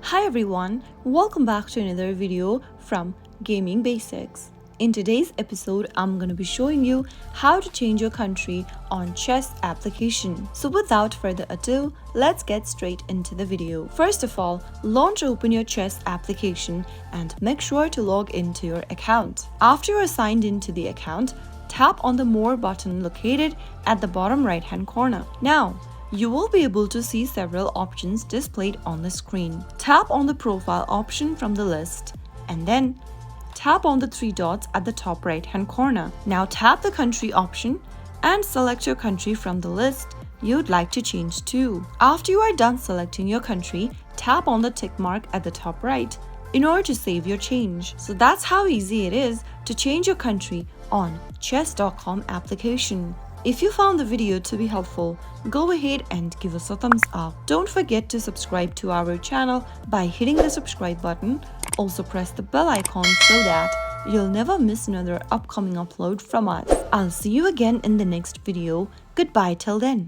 Hi everyone, welcome back to another video from Gaming Basics. In today's episode, I'm going to be showing you how to change your country on chess application. So without further ado, let's get straight into the video. First of all, launch open your chess application and make sure to log into your account. After you're signed into the account, tap on the More button located at the bottom right hand corner. Now, you will be able to see several options displayed on the screen. Tap on the profile option from the list and then tap on the three dots at the top right hand corner. Now tap the country option and select your country from the list you'd like to change to. After you are done selecting your country, tap on the tick mark at the top right in order to save your change. So that's how easy it is to change your country on chess.com application. If you found the video to be helpful, go ahead and give us a thumbs up. Don't forget to subscribe to our channel by hitting the subscribe button. Also press the bell icon so that you'll never miss another upcoming upload from us. I'll see you again in the next video. Goodbye till then.